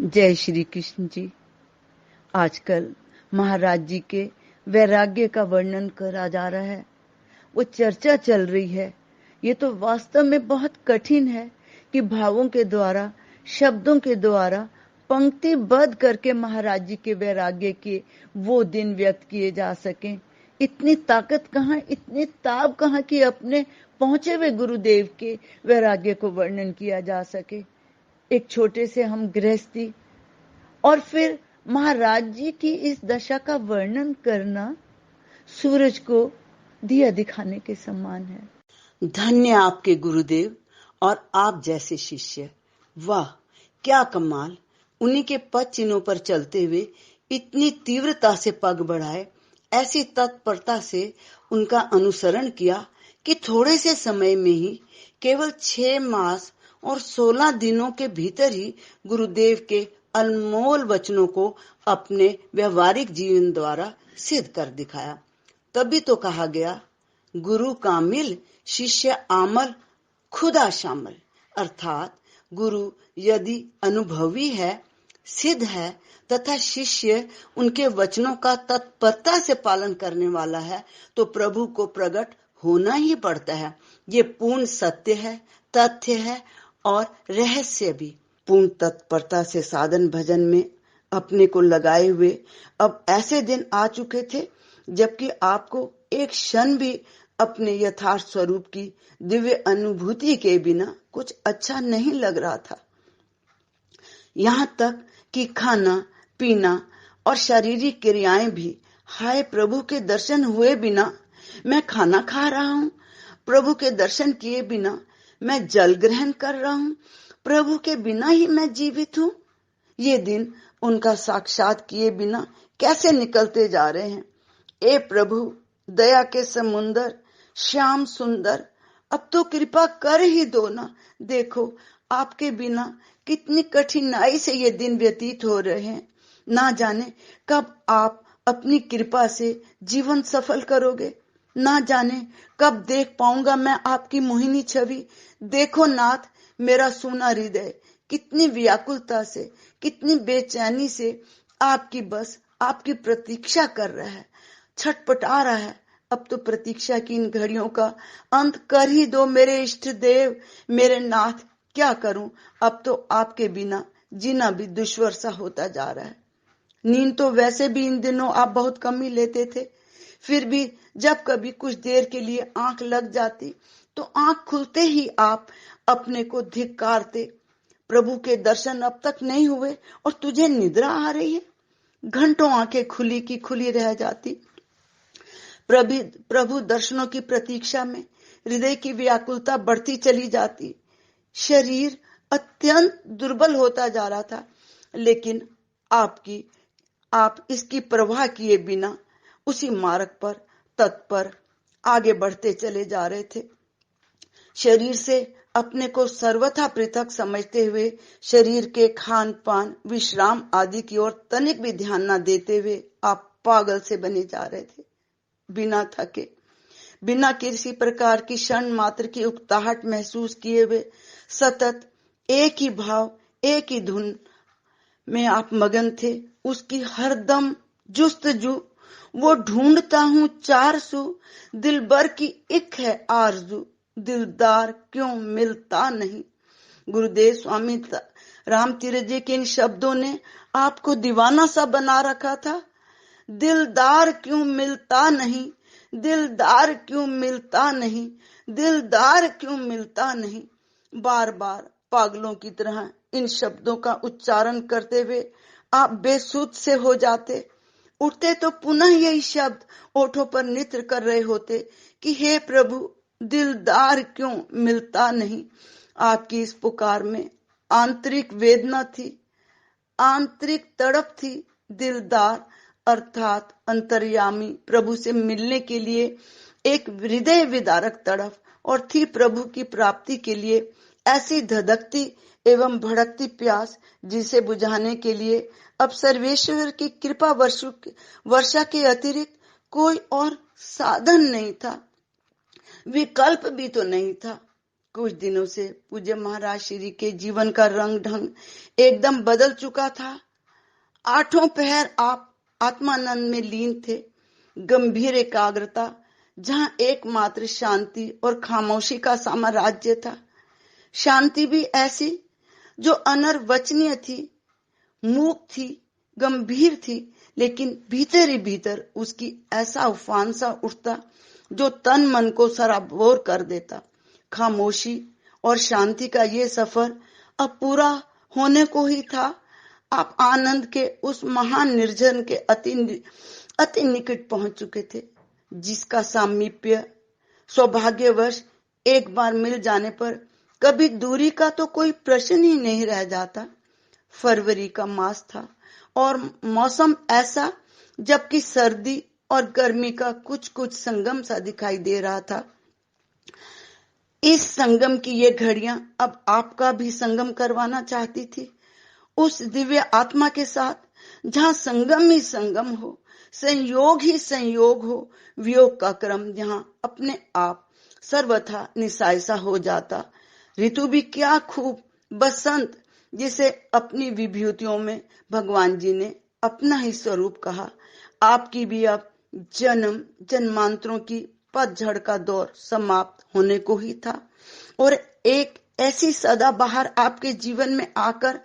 जय श्री कृष्ण जी। आजकल महाराज जी के वैराग्य का वर्णन करा जा रहा है, वो चर्चा चल रही है। ये तो वास्तव में बहुत कठिन है कि भावों के द्वारा, शब्दों के द्वारा पंक्तिबद्ध करके महाराज जी के वैराग्य के वो दिन व्यक्त किए जा सकें। इतनी ताकत कहाँ, इतनी ताब कहाँ कि अपने पहुंचे हुए गुरुदेव के वैराग्य को वर्णन किया जा सके। एक छोटे से हम गृहस्थी और फिर महाराज जी की इस दशा का वर्णन करना सूरज को दिया दिखाने के समान है। धन्य आपके गुरुदेव और आप जैसे शिष्य। वाह क्या कमाल! उन्हीं के पद चिन्हों पर चलते हुए इतनी तीव्रता से पग बढ़ाए, ऐसी तत्परता से उनका अनुसरण किया कि थोड़े से समय में ही, केवल 6 मास और 16 दिनों के भीतर ही गुरुदेव के अनमोल वचनों को अपने व्यवहारिक जीवन द्वारा सिद्ध कर दिखाया। तभी तो कहा गया, गुरु कामिल शिष्य आमल खुदा शामिल। अर्थात गुरु यदि अनुभवी है, सिद्ध है तथा शिष्य उनके वचनों का तत्परता से पालन करने वाला है, तो प्रभु को प्रकट होना ही पड़ता है। ये पूर्ण सत्य है, तथ्य है और रहस्य भी। पूर्ण तत्परता से साधन भजन में अपने को लगाए हुए अब ऐसे दिन आ चुके थे जबकि आपको एक क्षण भी अपने यथार्थ स्वरूप की दिव्य अनुभूति के बिना कुछ अच्छा नहीं लग रहा था। यहाँ तक कि खाना पीना और शारीरिक क्रियाएं भी, हाय प्रभु के दर्शन हुए बिना मैं खाना खा रहा हूँ, प्रभु के दर्शन किए बिना मैं जल ग्रहण कर रहा हूँ, प्रभु के बिना ही मैं जीवित हूँ। ये दिन उनका साक्षात किए बिना कैसे निकलते जा रहे हैं। ए प्रभु दया के समुंदर, श्याम सुंदर, अब तो कृपा कर ही दो ना। देखो आपके बिना कितनी कठिनाई से ये दिन व्यतीत हो रहे हैं। ना जाने कब आप अपनी कृपा से जीवन सफल करोगे, ना जाने कब देख पाऊंगा मैं आपकी मोहिनी छवि। देखो नाथ, मेरा सूना हृदय कितनी व्याकुलता से, कितनी बेचैनी से आपकी प्रतीक्षा कर रहा है, छटपटा रहा है। अब तो प्रतीक्षा की इन घड़ियों का अंत कर ही दो मेरे इष्ट देव, मेरे नाथ। क्या करूं, अब तो आपके बिना जीना भी दुश्वार सा होता जा रहा है। नींद तो वैसे भी इन दिनों आप बहुत कम ही लेते थे, फिर भी जब कभी कुछ देर के लिए आंख लग जाती तो आंख खुलते ही आप अपने को धिक्कारते। प्रभु के दर्शन अब तक नहीं हुए और तुझे निद्रा आ रही है। घंटों आंखें खुली की खुली रह जाती। प्रभु दर्शनों की प्रतीक्षा में हृदय की व्याकुलता बढ़ती चली जाती। शरीर अत्यंत दुर्बल होता जा रहा था, लेकिन आप इसकी परवाह किए बिना उसी मार्ग पर तत्पर आगे बढ़ते चले जा रहे थे। शरीर से अपने को सर्वथा पृथक समझते हुए शरीर के खान पान, विश्राम आदि की ओर तनिक भी ध्यान न देते हुए आप पागल से बने जा रहे थे। बिना थके, बिना किसी प्रकार की क्षण मात्र की उकताहट महसूस किए हुए सतत एक ही भाव, एक ही धुन में आप मगन थे। उसकी हरदम जुस्तजू, वो ढूंढता हूँ 400, दिल भर की इक है आरजू, दिलदार क्यों मिलता नहीं। गुरुदेव स्वामी राम तीरथ जी के इन शब्दों ने आपको दीवाना सा बना रखा था। दिलदार क्यों मिलता नहीं, दिलदार क्यों मिलता नहीं, दिलदार क्यों मिलता नहीं। बार बार पागलों की तरह इन शब्दों का उच्चारण करते हुए आप बेसुध से हो जाते। उठते तो पुनः यही शब्द ओठों पर नृत्य कर रहे होते कि हे प्रभु दिलदार क्यों मिलता नहीं। आपकी इस पुकार में आंतरिक वेदना थी, आंतरिक तड़प थी। दिलदार अर्थात अंतर्यामी प्रभु से मिलने के लिए एक हृदय विदारक तड़प, और थी प्रभु की प्राप्ति के लिए ऐसी धधकती एवं भड़कती प्यास जिसे बुझाने के लिए अब सर्वेश्वर की कृपा वर्षा के अतिरिक्त कोई और साधन नहीं था, विकल्प भी तो नहीं था। कुछ दिनों से पूज्य महाराज श्री के जीवन का रंग ढंग एकदम बदल चुका था। आठों पहर आप आत्मानंद में लीन थे। गंभीर एकाग्रता, जहां एकमात्र शांति और खामोशी का साम्राज्य था। शांति भी ऐसी जो अनर्वचनीय थी, मूक थी, गंभीर थी, लेकिन भीतर ही भीतर उसकी ऐसा उफान सा उठता जो तन मन को सराबोर कर देता। खामोशी और शांति का ये सफर अब पूरा होने को ही था। आप आनंद के उस महान निर्जन के अति निकट पहुंच चुके थे, जिसका सामीप्य सौभाग्यवश एक बार मिल जाने पर कभी दूरी का तो कोई प्रश्न ही नहीं रह जाता। फरवरी का मास था और मौसम ऐसा जबकि सर्दी और गर्मी का कुछ कुछ संगम सा दिखाई दे रहा था। इस संगम की ये घड़ियां अब आपका भी संगम करवाना चाहती थी, उस दिव्य आत्मा के साथ, जहां संगम ही संगम हो, संयोग ही संयोग हो, वियोग का क्रम जहां अपने आप सर्वथा निसायसा हो जाता। ऋतु भी क्या खूब, बसंत, जिसे अपनी विभूतियों में भगवान जी ने अपना ही स्वरूप कहा। आपकी भी अब जन्म जन्मांतरों की पतझड़ का दौर समाप्त होने को ही था और एक ऐसी सदाबहार आपके जीवन में आकर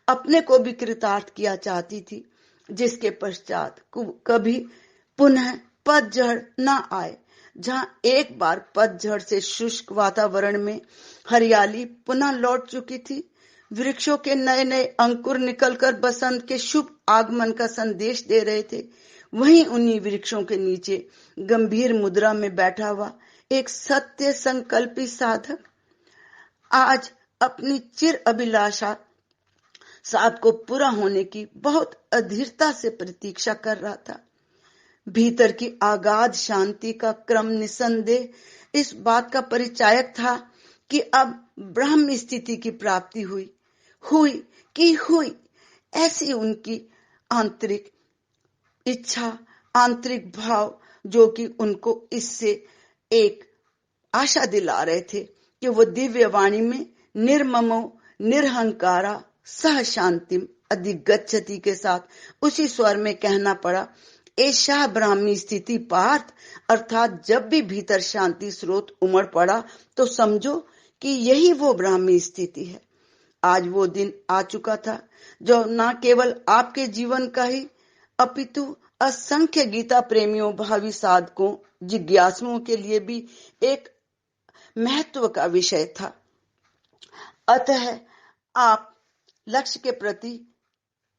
अपने को भी कृतार्थ किया चाहती थी, जिसके पश्चात कभी पुनः पतझड़ न आए। जहां एक बार पतझड़ से शुष्क वातावरण में हरियाली पुनः लौट चुकी थी, वृक्षों के नए नए अंकुर निकलकर बसंत के शुभ आगमन का संदेश दे रहे थे, वहीं उन्हीं वृक्षों के नीचे गंभीर मुद्रा में बैठा हुआ एक सत्य संकल्पी साधक आज अपनी चिर अभिलाषा साथ को पूरा होने की बहुत अधीरता से प्रतीक्षा कर रहा था। भीतर की आगाध शांति का क्रम निसंदेह इस बात का परिचायक था कि अब ब्रह्म स्थिति की प्राप्ति हुई। ऐसी उनकी आंतरिक इच्छा, आंतरिक भाव, जो कि उनको इससे एक आशा दिला रहे थे कि वो दिव्य वाणी में निर्ममो निरहंकारा सह शांतिम अधिगच्छति के साथ उसी स्वर में कहना पड़ा, ऐसा ब्राह्मी स्थिति पार्थ, अर्थात जब भी भीतर शांति स्रोत उमड़ पड़ा तो समझो कि यही वो ब्राह्मी स्थिति है। आज वो दिन आ चुका था जो न केवल आपके जीवन का ही अपितु असंख्य गीता प्रेमियों, भावी साधकों, जिज्ञासुओं के लिए भी एक महत्व का विषय था। अतः आप लक्ष्य के प्रति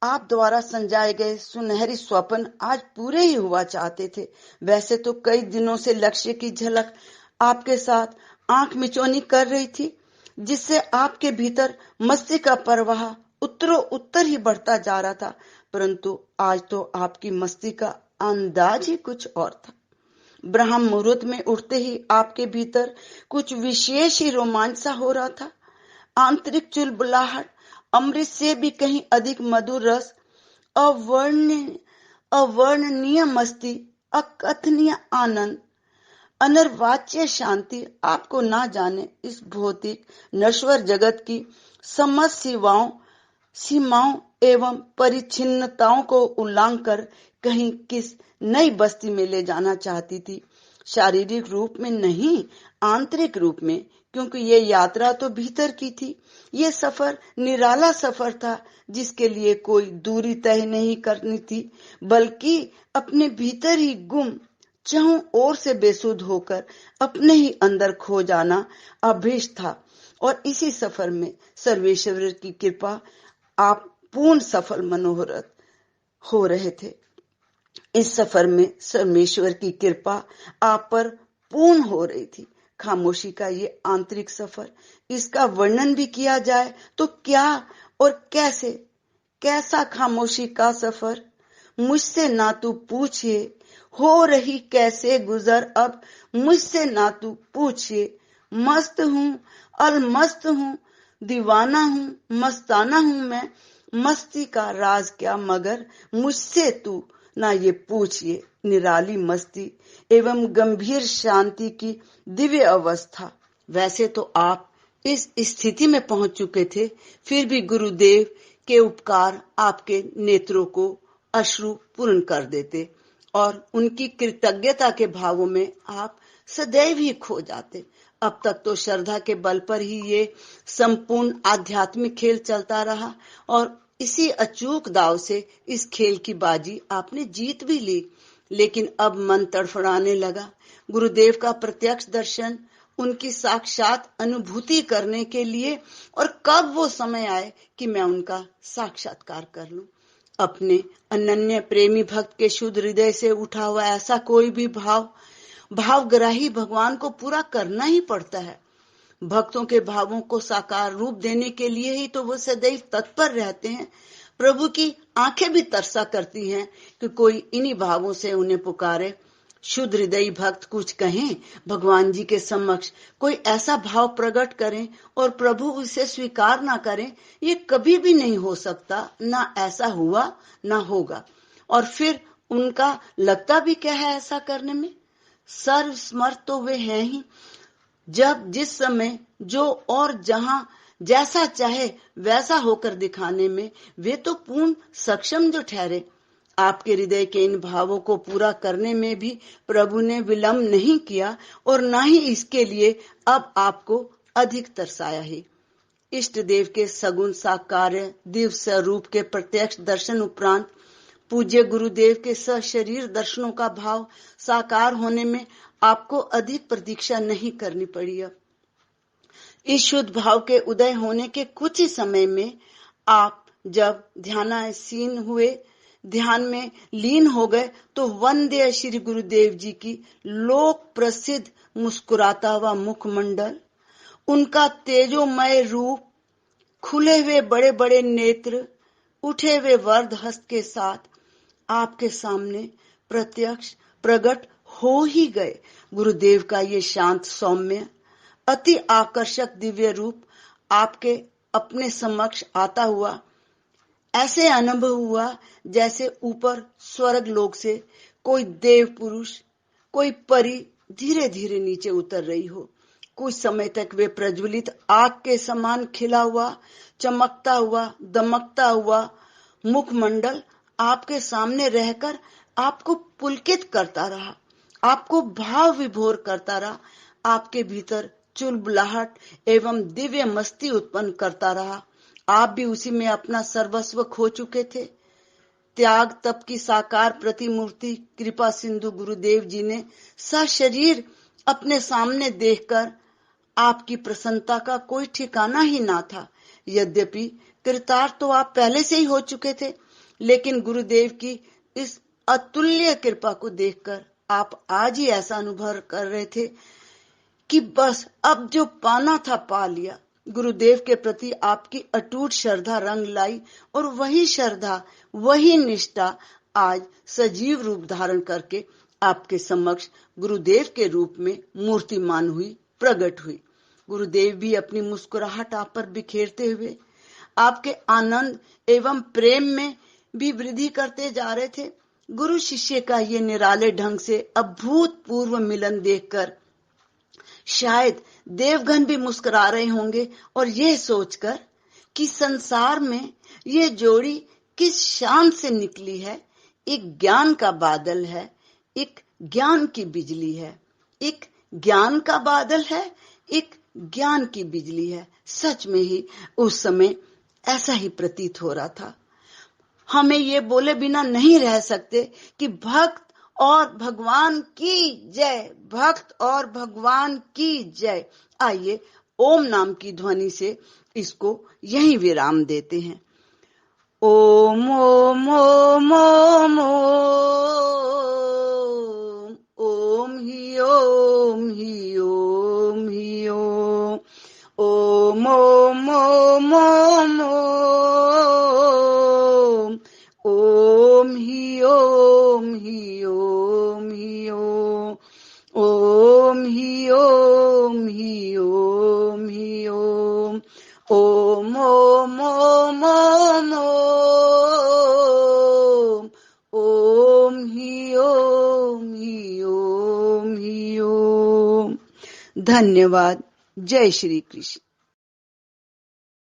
आप द्वारा संजाए गए सुनहरी स्वप्न आज पूरे ही हुआ चाहते थे। वैसे तो कई दिनों से लक्ष्य की झलक आपके साथ आंख मिचौनी कर रही थी, जिससे आपके भीतर मस्ती का प्रवाह उत्तरों उत्तर ही बढ़ता जा रहा था, परंतु आज तो आपकी मस्ती का अंदाज ही कुछ और था। ब्रह्म मुहूर्त में उठते ही आपके भीतर कुछ विशेष ही रोमांच सा हो रहा था। आंतरिक चुलबुलाहट, अमृत से भी कहीं अधिक मधुर रस, अवर्णनीय मस्ती, अकथनीय आनंद, अनर्वाच्य शांति आपको ना जाने इस भौतिक नश्वर जगत की समस्त सीमाओं एवं परिच्छिन्नताओं को उल्लंघन कर कहीं किस नई बस्ती में ले जाना चाहती थी। शारीरिक रूप में नहीं, आंतरिक रूप में, क्योंकि ये यात्रा तो भीतर की थी। ये सफर निराला सफर था, जिसके लिए कोई दूरी तय नहीं करनी थी, बल्कि अपने भीतर ही गुम, चारों ओर से बेसुध होकर अपने ही अंदर खो जाना अभीष्ट था। और इसी सफर में सर्वेश्वर की कृपा आप पूर्ण सफल मनोरथ हो रहे थे। इस सफर में सर्वेश्वर की कृपा आप पर पूर्ण हो रही थी। खामोशी का ये आंतरिक सफर, इसका वर्णन भी किया जाए तो क्या और कैसे, कैसा खामोशी का सफर। मुझसे ना तू पूछिए, हो रही कैसे गुजर अब, मुझसे ना तू पूछिए। मस्त हूँ, अलमस्त हूँ, दीवाना हूँ, मस्ताना हूँ मैं, मस्ती का राज क्या मगर मुझसे तू ना ये पूछिए। निराली मस्ती एवं गंभीर शांति की दिव्य अवस्था। वैसे तो आप इस स्थिति में पहुंच चुके थे, फिर भी गुरुदेव के उपकार आपके नेत्रों को अश्रु पूर्ण कर देते और उनकी कृतज्ञता के भावों में आप सदैव ही खो जाते। अब तक तो श्रद्धा के बल पर ही ये संपूर्ण आध्यात्मिक खेल चलता रहा और इसी अचूक दाव से इस खेल की बाजी आपने जीत भी ली, लेकिन अब मन तड़फड़ाने लगा। गुरुदेव का प्रत्यक्ष दर्शन, उनकी साक्षात अनुभूति करने के लिए, और कब वो समय आए कि मैं उनका साक्षात्कार कर लूं। अपने अनन्य प्रेमी भक्त के शुद्ध हृदय से उठा हुआ ऐसा कोई भी भावग्राही भगवान को पूरा करना ही पड़ता है। भक्तों के भावों को साकार रूप देने के लिए ही तो वो सदैव तत्पर रहते हैं। प्रभु की आंखें भी तरसा करती हैं कि कोई इन्हीं भावों से उन्हें पुकारे। शुद्ध हृदयी भक्त कुछ कहें भगवान जी के समक्ष, कोई ऐसा भाव प्रकट करें और प्रभु उसे स्वीकार ना करें, ये कभी भी नहीं हो सकता, ना ऐसा हुआ ना होगा। और फिर उनका लगता भी क्या है ऐसा करने में? सर्वसमर्थ तो वे हैं ही, जब जिस समय जो और जहां जैसा चाहे वैसा होकर दिखाने में वे तो पूर्ण सक्षम जो ठहरे। आपके हृदय के इन भावों को पूरा करने में भी प्रभु ने विलंब नहीं किया और न ही इसके लिए अब आपको अधिक तरसाया है। इष्ट देव के सगुण साकार दिव्य स्वरूप के प्रत्यक्ष दर्शन उपरांत पूज्य गुरुदेव के सशरीर दर्शनों का भाव साकार होने में आपको अधिक प्रतीक्षा नहीं करनी पड़ी। अब इस शुद्ध भाव के उदय होने के कुछ ही समय में आप जब ध्यानासीन हुए, ध्यान में लीन हो गए, तो वंदे श्री गुरुदेव जी की लोक प्रसिद्ध मुस्कुराता हुआ मुखमंडल, उनका तेजोमय रूप, खुले हुए बड़े बड़े नेत्र, उठे हुए वर्ध हस्त के साथ आपके सामने प्रत्यक्ष प्रकट हो ही गए। गुरुदेव का ये शांत सौम्य अति आकर्षक दिव्य रूप आपके अपने समक्ष आता हुआ ऐसे अनुभव हुआ जैसे ऊपर स्वर्ग लोक से कोई देव पुरुष, कोई परी धीरे धीरे नीचे उतर रही हो। कुछ समय तक वे प्रज्वलित आग के समान खिला हुआ, चमकता हुआ, दमकता हुआ मुखमंडल आपके सामने रहकर आपको पुलकित करता रहा, आपको भाव विभोर करता रहा, आपके भीतर चुलबुलाहट एवं दिव्य मस्ती उत्पन्न करता रहा। आप भी उसी में अपना सर्वस्व खो चुके थे। त्याग तप की साकार प्रतिमूर्ति कृपा सिंधु गुरुदेव जी ने सशरीर अपने सामने देखकर आपकी प्रसन्नता का कोई ठिकाना ही ना था। यद्यपि कृतार्थ तो आप पहले से ही हो चुके थे, लेकिन गुरुदेव की इस अतुल्य कृपा को देखकर आप आज ही ऐसा अनुभव कर रहे थे कि बस अब जो पाना था पा लिया। गुरुदेव के प्रति आपकी अटूट श्रद्धा रंग लाई और वही श्रद्धा, वही निष्ठा आज सजीव रूप धारण करके आपके समक्ष गुरुदेव के रूप में मूर्तिमान हुई, प्रकट हुई। गुरुदेव भी अपनी मुस्कुराहट आप पर बिखेरते हुए आपके आनंद एवं प्रेम में भी वृद्धि करते जा रहे थे। गुरु शिष्य का ये निराले ढंग से अभूतपूर्व मिलन देखकर शायद देवगण भी मुस्कुरा रहे होंगे और यह सोचकर कि संसार में ये जोड़ी किस शान से निकली है। एक ज्ञान का बादल है, एक ज्ञान की बिजली है, एक ज्ञान का बादल है, एक ज्ञान की बिजली है। सच में ही उस समय ऐसा ही प्रतीत हो रहा था। हमें ये बोले बिना नहीं रह सकते कि भक्त और भगवान की जय, भक्त और भगवान की जय। आइए ओम नाम की ध्वनि से इसको यहीं विराम देते हैं। ओम ओम ओम ओम ओम ही ओम ही ओम ही ओम ओम ओम ओम ओम ओम ही ओम ही ओम ही ओम ही ओम ही ओम ही ओम ओम ओम ओम ओम ओम ही ओम ही ओम ही ओम। धन्यवाद। जय श्री कृष्ण।